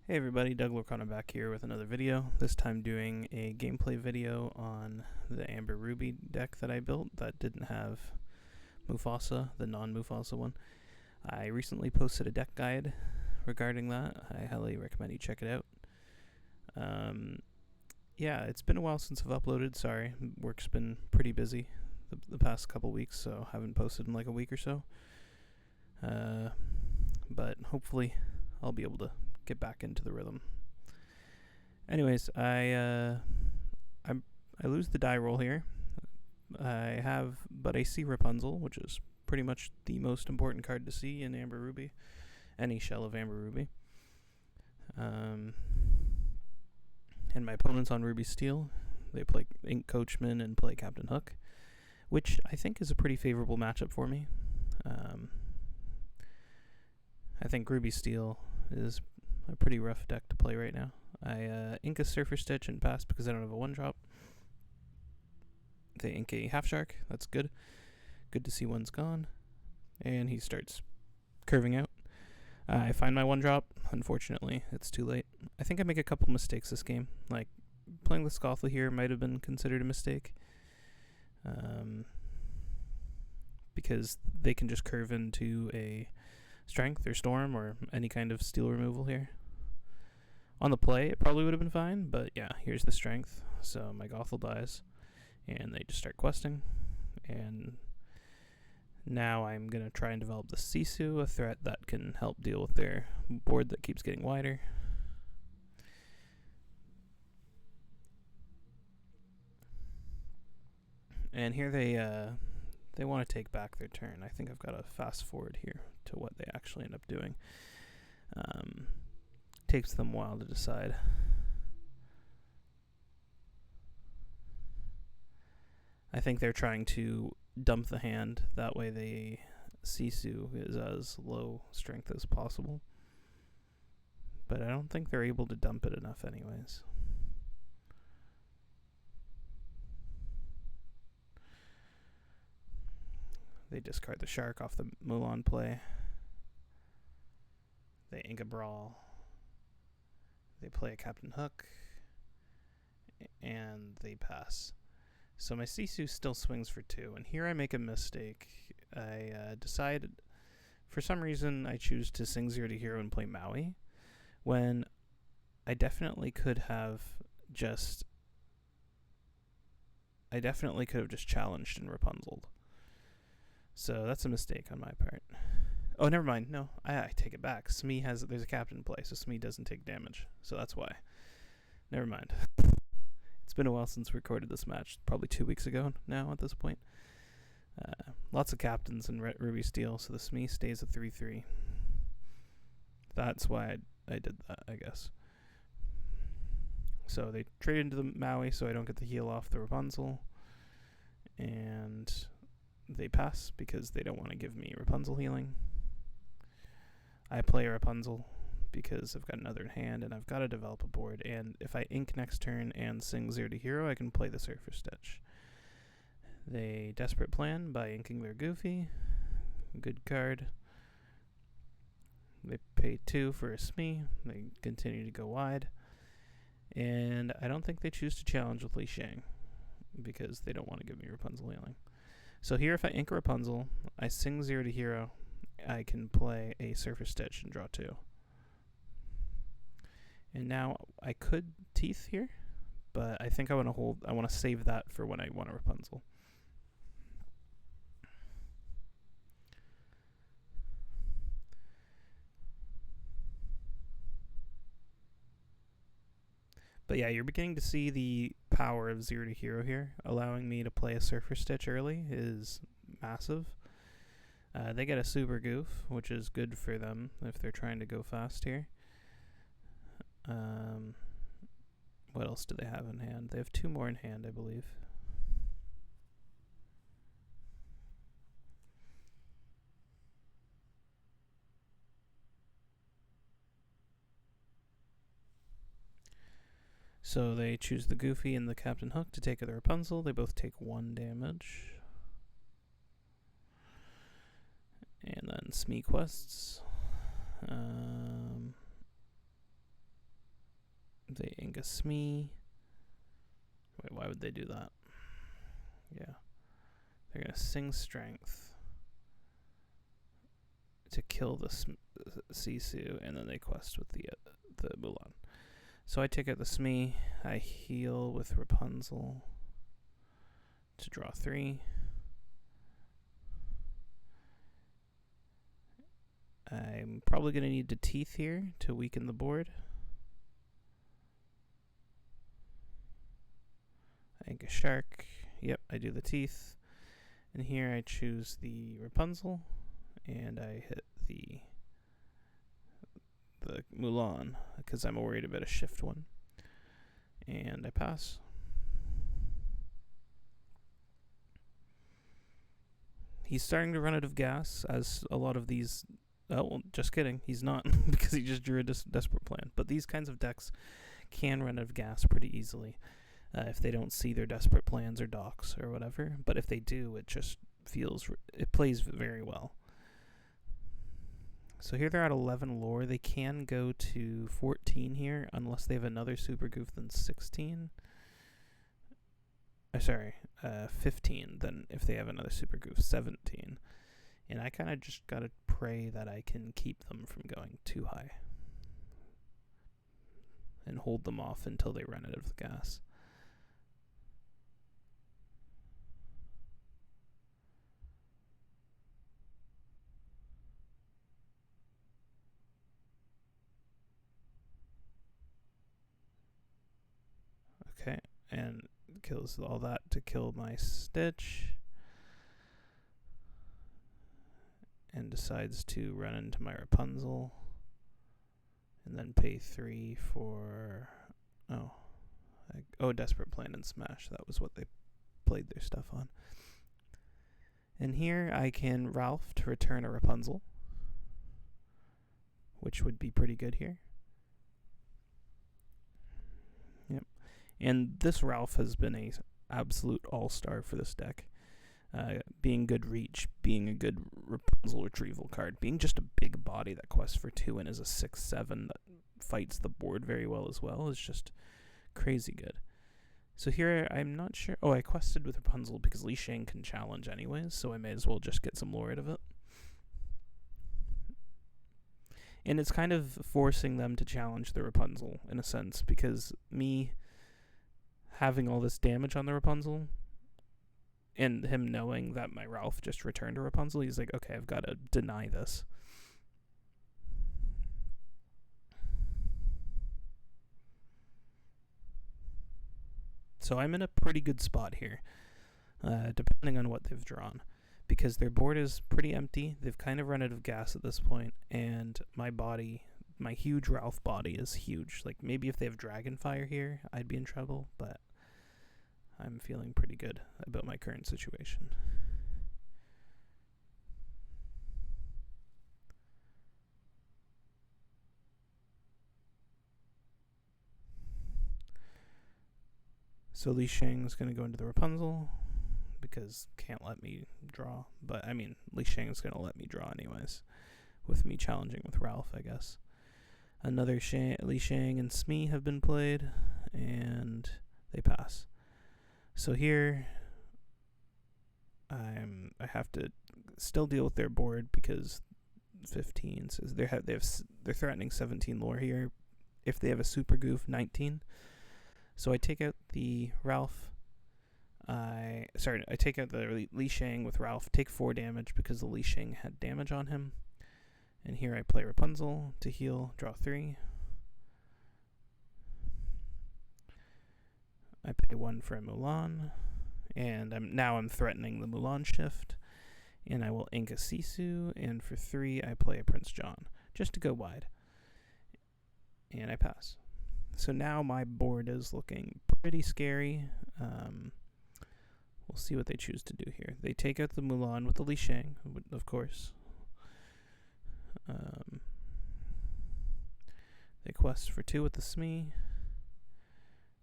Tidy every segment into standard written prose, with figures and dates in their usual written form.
Hey everybody, Doug Lorcana back here with another video, this time doing a gameplay video on the Amber Ruby deck that I built that didn't have Mufasa, the non-Mufasa one. I recently posted a deck guide regarding that. I highly recommend you check it out. Yeah, it's been a while since I've uploaded, sorry. Work's been pretty busy the past couple weeks, so haven't posted in like a week or so. But hopefully I'll be able to get back into the rhythm. Anyways, I lose the die roll here. But I see Rapunzel, which is pretty much the most important card to see in Amber Ruby, any shell of Amber Ruby. And my opponent's on Ruby Steel. They play Ink Coachman and play Captain Hook, which I think is a pretty favorable matchup for me. I think Ruby Steel is a pretty rough deck to play right now. I ink a Surfer Stitch and pass because I don't have a 1-drop. They ink a Half Shark, that's good. Good to see one's gone. And he starts curving out. I find my 1-drop. Unfortunately, it's too late. I think I make a couple mistakes this game. Like, playing the Scoffle here might have been considered a mistake. Because they can just curve into a Strength or Storm or any kind of steel removal here. On the play, it probably would have been fine, but yeah, here's the Strength. So my Gothel dies, and they just start questing. And now I'm going to try and develop the Sisu, a threat that can help deal with their board that keeps getting wider. And here they want to take back their turn. I think I've got to fast forward here to what they actually end up doing. Takes them a while to decide. I think they're trying to dump the hand. That way the Sisu is as low strength as possible. But I don't think they're able to dump it enough anyways. They discard the Shark off the Mulan play. They ink a Brawl. They play a Captain Hook. And they pass. So my Sisu still swings for 2. And here I make a mistake. I decided, for some reason, I choose to sing 0 to hero and play Maui. When I definitely could have just challenged and Rapunzeled. So that's a mistake on my part. Oh, never mind. No, I take it back. There's a captain in play, so Smee doesn't take damage. So that's why. Never mind. It's been a while since we recorded this match. Probably 2 weeks ago now at this point. Lots of captains in Ruby Steel, so the Smee stays at 3-3. That's why I did that, I guess. So they trade into the Maui so I don't get the heal off the Rapunzel. And they pass because they don't want to give me Rapunzel healing. I play Rapunzel because I've got another in hand and I've got to develop a board. And if I ink next turn and sing 0 to hero, I can play the Surfer Stitch. They desperate plan by inking their Goofy. Good card. They pay 2 for a Smee. They continue to go wide. And I don't think they choose to challenge with Li Shang because they don't want to give me Rapunzel healing. So here, if I ink a Rapunzel, I sing 0 to hero, I can play a Surfer Stitch and draw 2. And now I could Teeth here, but I think I want to save that for when I want a Rapunzel. But yeah, you're beginning to see the power of 0 to hero here. Allowing me to play a Surfer Stitch early is massive. They get a Super Goof, which is good for them if they're trying to go fast here. What else do they have in hand? They have 2 more in hand, I believe. So they choose the Goofy and the Captain Hook to take the Rapunzel. They both take 1 damage. And then Smee quests. They ink a Smee. Wait, why would they do that? Yeah. They're going to sing Strength to kill the Sisu, and then they quest with the Mulan. So I take out the Smee. I heal with Rapunzel to draw 3. I'm probably going to need the Teeth here to weaken the board. I ink a Shark. Yep, I do the Teeth. And here I choose the Rapunzel, and I hit the Mulan, because I'm worried about a shift one. And I pass. He's starting to run out of gas, as a lot of these... Oh, well, just kidding. He's not, because he just drew a desperate plan. But these kinds of decks can run out of gas pretty easily if they don't see their desperate plans or docks or whatever. But if they do, it just feels... it plays very well. So here they're at 11 lore. They can go to 14 here, unless they have another super goof than 16. 15, then if they have another super goof, 17. And I kind of just gotta pray that I can keep them from going too high. And hold them off until they run out of the gas. Okay, and kills all that to kill my Stitch. And decides to run into my Rapunzel. And then pay 3 for... Desperate Plan and Smash. That was what they played their stuff on. And here I can Ralph to return a Rapunzel, which would be pretty good here. Yep. And this Ralph has been a absolute all-star for this deck. Being good reach, being a good Rapunzel retrieval card, being just a big body that quests for 2 and is a 6/7 that fights the board very well as well is just crazy good. So here I'm not sure... I quested with Rapunzel because Li Shang can challenge anyways, so I may as well just get some lore out of it. And it's kind of forcing them to challenge the Rapunzel in a sense, because me having all this damage on the Rapunzel... and him knowing that my Ralph just returned a Rapunzel, he's like, okay, I've got to deny this. So I'm in a pretty good spot here, depending on what they've drawn. Because their board is pretty empty, they've kind of run out of gas at this point, and my huge Ralph body is huge. Like, maybe if they have Dragonfire here, I'd be in trouble, but... I'm feeling pretty good about my current situation. So Li Shang's going to go into the Rapunzel, because can't let me draw. But, I mean, Li Shang's going to let me draw anyways, with me challenging with Ralph, I guess. Another Li Shang and Smee have been played, and they pass. So here, I have to still deal with their board because 15 says they're threatening 17 lore here. If they have a super goof, 19. So I take out the Ralph. I take out the Li Shang with Ralph. Take 4 damage because the Li Shang had damage on him. And here I play Rapunzel to heal. Draw 3. I pay 1 for a Mulan, and I'm threatening the Mulan shift, and I will ink a Sisu, and for 3 I play a Prince John, just to go wide, and I pass. So now my board is looking pretty scary. We'll see what they choose to do here. They take out the Mulan with the Li Shang, of course. They quest for 2 with the Smee.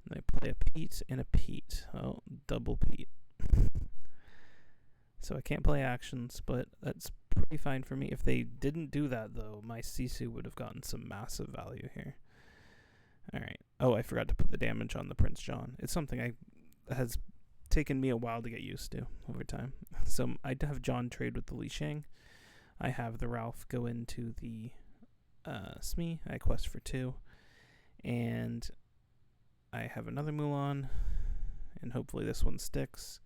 And they play a Pete and a Pete. Oh, double Pete. So I can't play actions, but that's pretty fine for me. If they didn't do that, though, my Sisu would have gotten some massive value here. Alright, Oh, I forgot to put the damage on the Prince John. It's something has taken me a while to get used to over time. So I have John trade with the Li Shang. I have the Ralph go into the Smee. I quest for 2. And I have another Mulan. And hopefully this one sticks.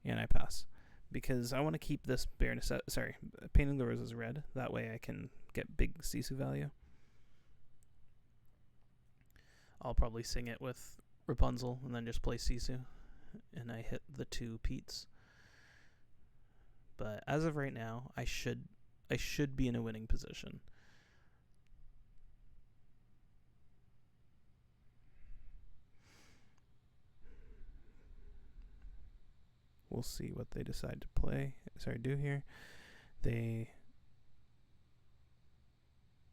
And I pass. Because I want to keep this Painting the Roses red. That way I can get big Sisu value. I'll probably sing it with Rapunzel and then just play Sisu. And I hit the 2 Peats. But as of right now, I should be in a winning position. We'll see what they decide to do here.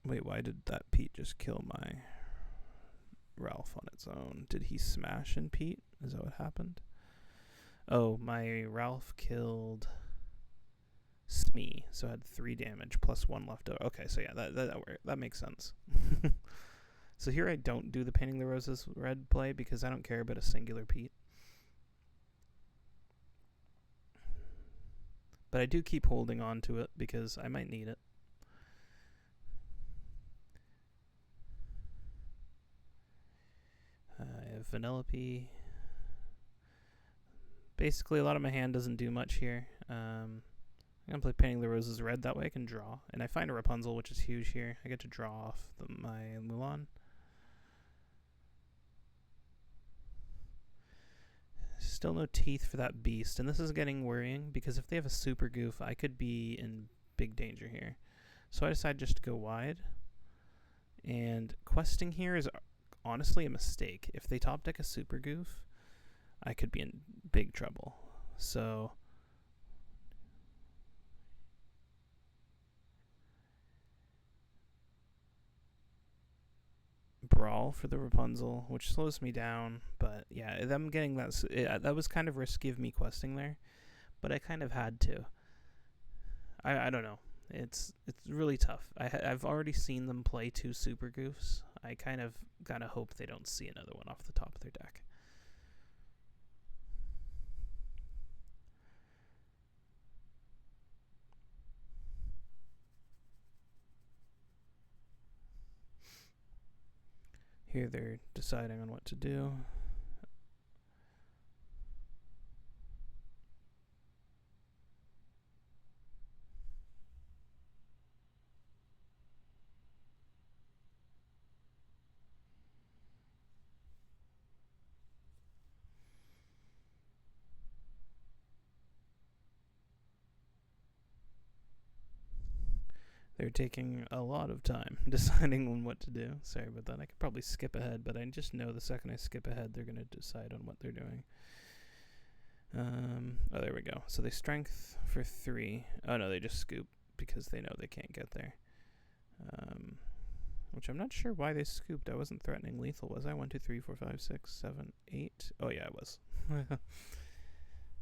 Wait, why did that Pete just kill my Ralph on its own? Did he smash in Pete? Is that what happened? Oh, my Ralph killed Smee, so I had 3 damage plus 1 left over. Okay, so yeah, that makes sense. So here I don't do the Painting the Roses red play because I don't care about a singular Pete. But I do keep holding on to it because I might need it. I have Vanellope. Basically, a lot of my hand doesn't do much here. I'm going to play Painting the Roses red. That way I can draw. And I find a Rapunzel, which is huge here. I get to draw off my Mulan. Still no teeth for that beast. And this is getting worrying because if they have a super goof, I could be in big danger here. So I decided just to go wide. And questing here is honestly a mistake. If they top deck a super goof, I could be in big trouble. So Brawl for the Rapunzel, which slows me down. But yeah, them getting that was kind of risky of me questing there, but I kind of had to. I don't know. It's really tough. I've already seen them play 2 super goofs. I kind of gotta hope they don't see another one off the top of their deck. Here they're deciding on what to do. They're taking a lot of time deciding on what to do. Sorry about that. I could probably skip ahead, but I just know the second I skip ahead, they're going to decide on what they're doing. Oh, there we go. So they strength for 3. Oh, no, they just scoop because they know they can't get there. Which I'm not sure why they scooped. I wasn't threatening lethal, was I? 1, 2, 3, 4, 5, 6, 7, 8. Oh, yeah, I was.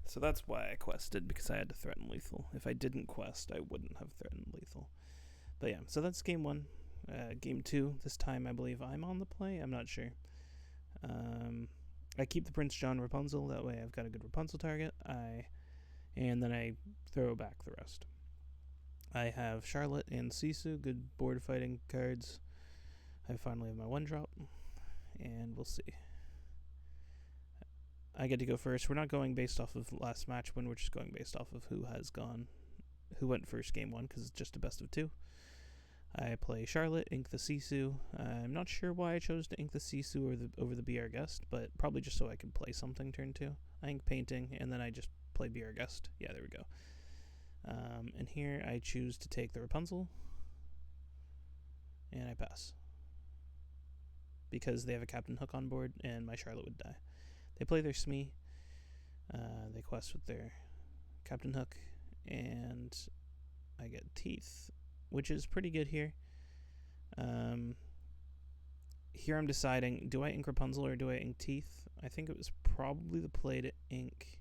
So that's why I quested, because I had to threaten lethal. If I didn't quest, I wouldn't have threatened lethal. But yeah, so that's game 1. Game 2, this time I believe I'm on the play. I'm not sure. I keep the Prince John Rapunzel. That way I've got a good Rapunzel target. And then I throw back the rest. I have Charlotte and Sisu, good board fighting cards. I finally have my 1-drop. And we'll see. I get to go first. We're not going based off of last match win. We're just going based off of who went first game 1, because it's just a best of 2. I play Charlotte, ink the Sisu. I'm not sure why I chose to ink the Sisu over the Be Our Guest, but probably just so I can play something turn 2. I ink Painting, and then I just play Be Our Guest. Yeah, there we go. And here I choose to take the Rapunzel, and I pass. Because they have a Captain Hook on board, and my Charlotte would die. They play their Smee. They quest with their Captain Hook, and I get Teeth, which is pretty good here. Here I'm deciding, do I ink Rapunzel or do I ink Teeth? I think it was probably the play to ink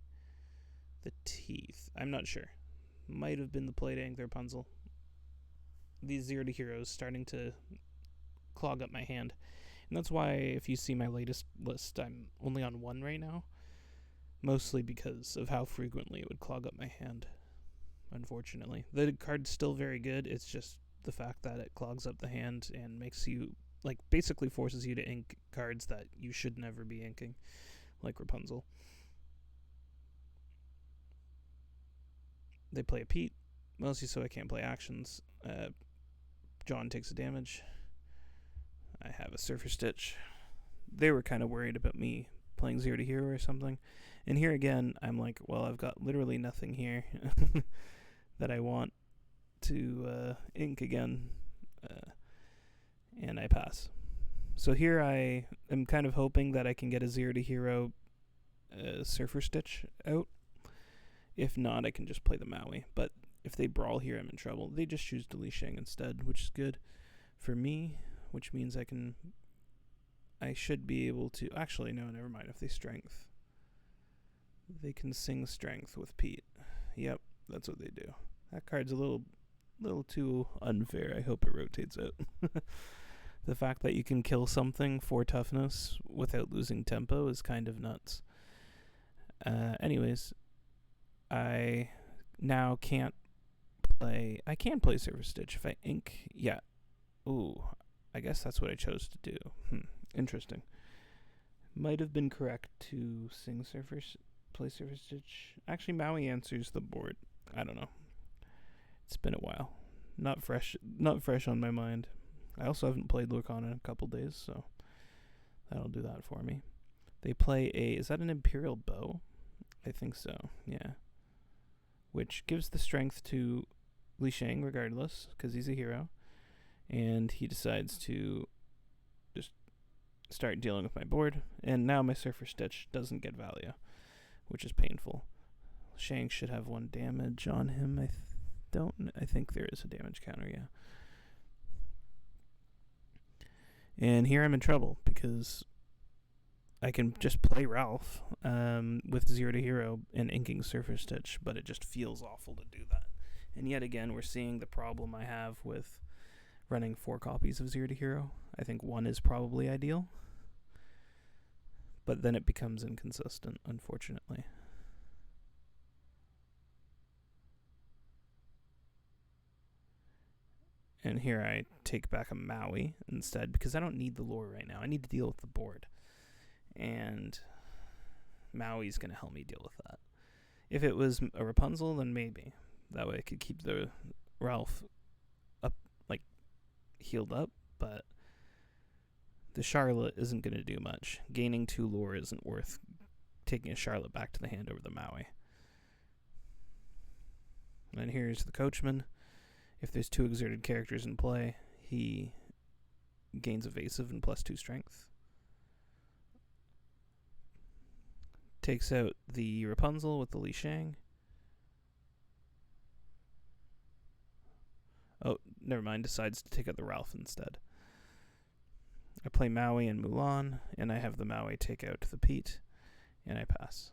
the Teeth. I'm not sure. Might have been the play to ink the Rapunzel. These 0 to heroes starting to clog up my hand. And that's why, if you see my latest list, I'm only on 1 right now. Mostly because of how frequently it would clog up my hand, unfortunately. The card's still very good, it's just the fact that it clogs up the hand and makes you, like, basically forces you to ink cards that you should never be inking, like Rapunzel. They play a Pete, mostly so I can't play actions. John takes a damage. I have a Surfer Stitch. They were kind of worried about me playing 0 to hero or something. And here again, I'm like, well, I've got literally nothing here that I want to ink again. And I pass. So here I am kind of hoping that I can get a 0 to hero Surfer Stitch out. If not, I can just play the Maui. But if they brawl here, I'm in trouble. They just choose to Li Shang instead, which is good for me, which means I should be able to... Actually, no, never mind. If they strength, they can sing strength with Pete. Yep, that's what they do. That card's a little too unfair. I hope it rotates out. The fact that you can kill something for toughness without losing tempo is kind of nuts. Anyways, I now can't play... I can play Surfer Stitch if I ink... Yeah. Ooh, I guess that's what I chose to do. Interesting. Might have been correct to play Surfer Stitch. Actually, Maui answers the board. I don't know. It's been a while. Not fresh on my mind. I also haven't played Lorcana in a couple days, so that'll do that for me. They play is that an Imperial Bow? I think so, yeah. Which gives the strength to Li Shang regardless, because he's a hero. And he decides to just start dealing with my board. And now my Surfer Stitch doesn't get value, which is painful. Shang should have 1 damage on him. I think there is a damage counter, yeah. And here I'm in trouble because I can just play Ralph with 0 to hero and inking Surfer Stitch, but it just feels awful to do that. And yet again, we're seeing the problem I have with running 4 copies of 0 to hero. I think 1 is probably ideal, but then it becomes inconsistent, unfortunately. And here I take back a Maui instead because I don't need the lore right now. I need to deal with the board. And Maui's going to help me deal with that. If it was a Rapunzel, then maybe. That way I could keep the Ralph up, like, healed up. But the Charlotte isn't going to do much. Gaining 2 lore isn't worth taking a Charlotte back to the hand over the Maui. And here's the Coachman. If there's 2 exerted characters in play, he gains evasive and +2 strength. Takes out the Rapunzel with the Li Shang. Oh, never mind. Decides to take out the Ralph instead. I play Maui and Mulan, and I have the Maui take out the Pete, and I pass.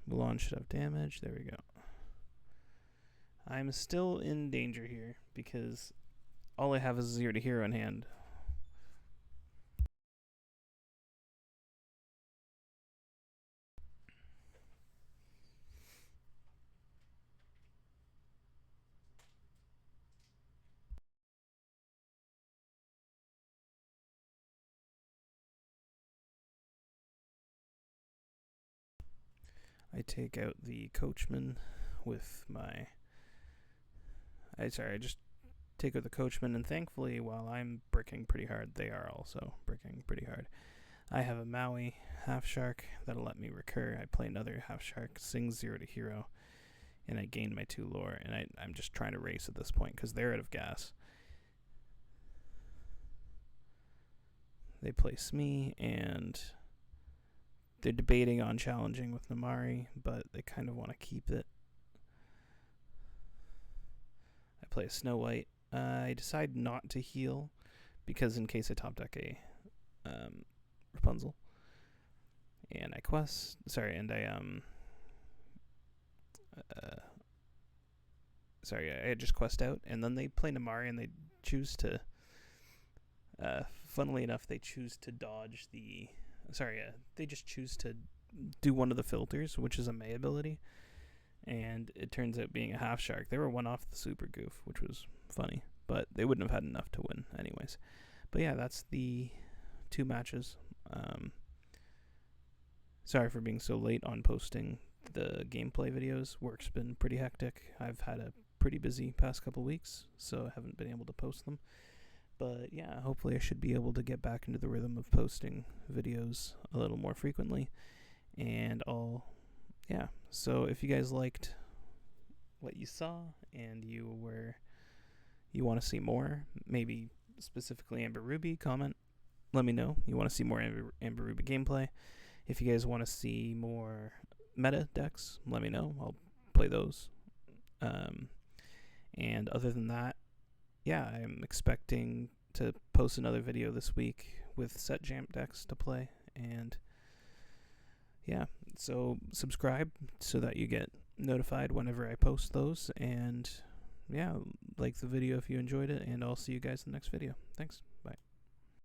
Mulan should have damage. There we go. I'm still in danger here because all I have is 0 to hero in hand. I take out the Coachman with my... I just take out the Coachman, and thankfully, while I'm bricking pretty hard, they are also bricking pretty hard. I have a Maui half shark that'll let me recur. I play another half shark, sing 0 to hero, and I gain my 2 lore. And I'm just trying to race at this point because they're out of gas. They play Smee, and they're debating on challenging with Namari, but they kind of want to keep it. I play a Snow White. I decide not to heal because in case I top deck a Rapunzel. And I quest. Sorry, and I I just quest out, and then they play Namari, and they choose to funnily enough, they choose to dodge the... they just choose to do one of the filters, which is a May ability, and it turns out being a half shark. They were one off the super goof, which was funny, but they wouldn't have had enough to win anyways. But yeah, that's the 2 matches. Sorry for being so late on posting the gameplay videos. Work's been pretty hectic. I've had a pretty busy past couple weeks, so I haven't been able to post them. But yeah, hopefully I should be able to get back into the rhythm of posting videos a little more frequently. And so if you guys liked what you saw and you want to see more, maybe specifically Amber Ruby, comment, let me know. You want to see more Amber Ruby gameplay. If you guys want to see more meta decks, let me know. I'll play those. And other than that, yeah, I'm expecting to post another video this week with set jam decks to play. And yeah, so subscribe so that you get notified whenever I post those. And yeah, like the video if you enjoyed it, and I'll see you guys in the next video. Thanks.